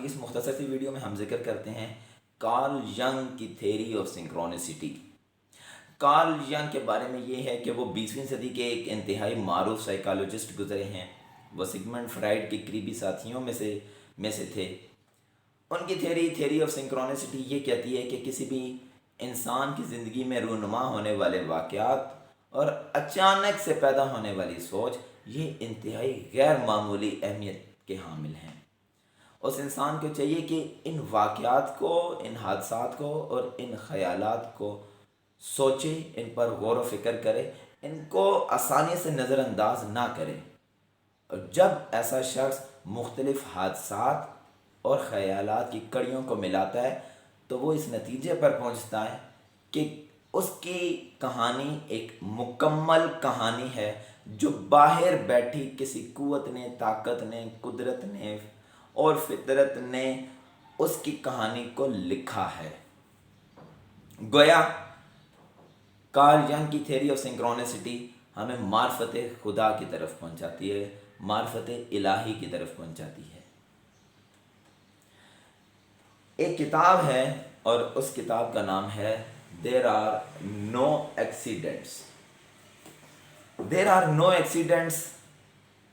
کی اس مختصر سی ویڈیو میں ہم ذکر کرتے ہیں کارل ینگ کی تھیوری آف سنکرونسٹی۔ کارل ینگ کے بارے میں یہ ہے کہ وہ 20ویں صدی کے ایک انتہائی معروف سائیکالوجسٹ گزرے ہیں۔ وہ سگمنڈ فرائیڈ کے قریبی ساتھیوں میں سے تھے۔ ان کی تھیوری آف سنکرونسٹی یہ کہتی ہے کہ کسی بھی انسان کی زندگی میں رونما ہونے والے واقعات اور اچانک سے پیدا ہونے والی سوچ یہ انتہائی غیر معمولی اہمیت کے حامل ہیں۔ اس انسان کو چاہیے کہ ان واقعات کو، ان حادثات کو اور ان خیالات کو سوچے، ان پر غور و فکر کرے، ان کو آسانی سے نظر انداز نہ کرے۔ اور جب ایسا شخص مختلف حادثات اور خیالات کی کڑیوں کو ملاتا ہے تو وہ اس نتیجے پر پہنچتا ہے کہ اس کی کہانی ایک مکمل کہانی ہے جو باہر بیٹھی کسی قوت نے، طاقت نے، قدرت نے اور فطرت نے اس کی کہانی کو لکھا ہے۔ گویا کارل ینگ کی تھیوری آف سنکرونسٹی ہمیں معرفت خدا کی طرف پہنچاتی ہے، معرفت الہی کی طرف پہنچاتی ہے۔ ایک کتاب ہے اور اس کتاب کا نام ہے there are no accidents. There are no accidents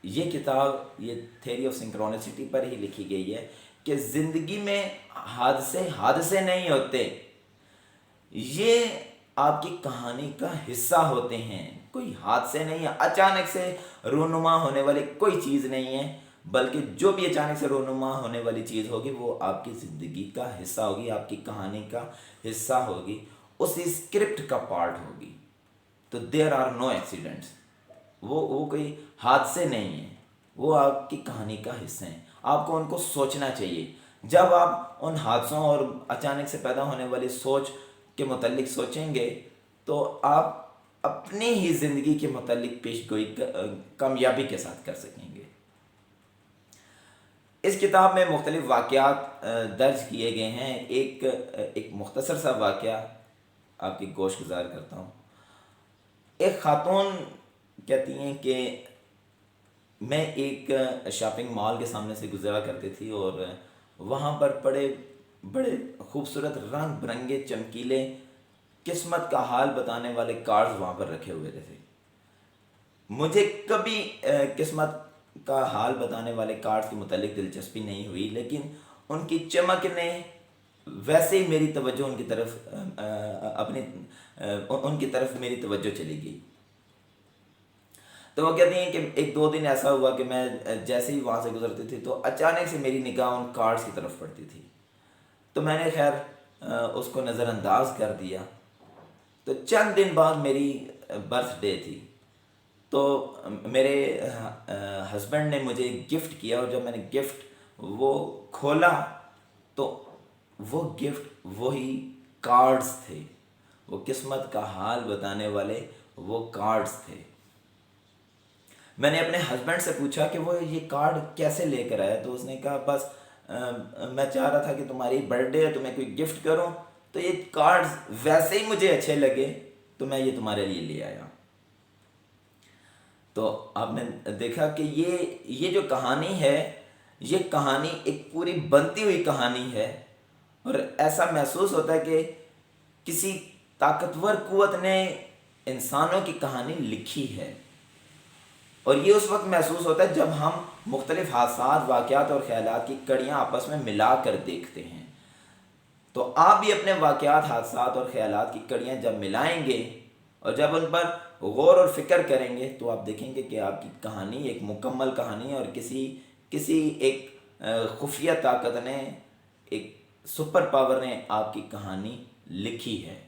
یہ کتاب یہ تھیوری آف سنکرونسٹی پر ہی لکھی گئی ہے کہ زندگی میں حادثے نہیں ہوتے، یہ آپ کی کہانی کا حصہ ہوتے ہیں۔ کوئی حادثے نہیں ہے، اچانک سے رونما ہونے والی کوئی چیز نہیں ہے، بلکہ جو بھی اچانک سے رونما ہونے والی چیز ہوگی وہ آپ کی زندگی کا حصہ ہوگی، آپ کی کہانی کا حصہ ہوگی، اس اسکرپٹ کا پارٹ ہوگی۔ تو دیر آر نو ایکسیڈنٹس، وہ کوئی حادثے نہیں ہیں، وہ آپ کی کہانی کا حصہ ہیں۔ آپ کو ان کو سوچنا چاہیے۔ جب آپ ان حادثوں اور اچانک سے پیدا ہونے والی سوچ کے متعلق سوچیں گے تو آپ اپنی ہی زندگی کے متعلق پیش گوئی کامیابی کے ساتھ کر سکیں گے۔ اس کتاب میں مختلف واقعات درج کیے گئے ہیں۔ ایک مختصر سا واقعہ آپ کی گوش گزار کرتا ہوں۔ ایک خاتون کہتی ہیں کہ میں ایک شاپنگ مال کے سامنے سے گزرا کرتی تھی اور وہاں پر بڑے خوبصورت رنگ برنگے چمکیلے قسمت کا حال بتانے والے کارڈز وہاں پر رکھے ہوئے تھے۔ مجھے کبھی قسمت کا حال بتانے والے کارڈز کے متعلق دلچسپی نہیں ہوئی، لیکن ان کی چمک نے ویسے ہی میری توجہ ان کی طرف میری توجہ چلی گئی۔ تو وہ کہتی ہیں کہ ایک دو دن ایسا ہوا کہ میں جیسے ہی وہاں سے گزرتی تھی تو اچانک سے میری نگاہ ان کارڈز کی طرف پڑتی تھی، تو میں نے خیر اس کو نظر انداز کر دیا۔ تو چند دن بعد میری برتھ ڈے تھی، تو میرے ہسبینڈ نے مجھے گفٹ کیا، اور جب میں نے گفٹ وہ کھولا تو وہ گفٹ وہی کارڈز تھے، وہ قسمت کا حال بتانے والے وہ کارڈز تھے۔ میں نے اپنے ہسبینڈ سے پوچھا کہ وہ یہ کارڈ کیسے لے کر آیا، تو اس نے کہا بس میں چاہ رہا تھا کہ تمہاری برتھ ڈے ہے تو میں کوئی گفٹ کروں، تو یہ کارڈز ویسے ہی مجھے اچھے لگے تو میں یہ تمہارے لیے لے آیا۔ تو آپ نے دیکھا کہ یہ جو کہانی ہے، یہ کہانی ایک پوری بنتی ہوئی کہانی ہے، اور ایسا محسوس ہوتا ہے کہ کسی طاقتور قوت نے انسانوں کی کہانی لکھی ہے۔ اور یہ اس وقت محسوس ہوتا ہے جب ہم مختلف حادثات، واقعات اور خیالات کی کڑیاں آپس میں ملا کر دیکھتے ہیں۔ تو آپ بھی اپنے واقعات، حادثات اور خیالات کی کڑیاں جب ملائیں گے اور جب ان پر غور اور فکر کریں گے تو آپ دیکھیں گے کہ آپ کی کہانی ایک مکمل کہانی ہے، اور کسی ایک خفیہ طاقت نے، ایک سپر پاور نے آپ کی کہانی لکھی ہے،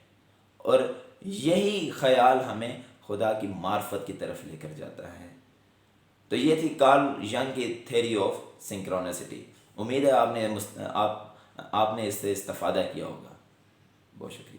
اور یہی خیال ہمیں خدا کی معرفت کی طرف لے کر جاتا ہے۔ تو یہ تھی کارل ینگ کی تھیوری آف سنکرونسٹی۔ امید ہے آپ نے اس سے استفادہ کیا ہوگا۔ بہت شکریہ۔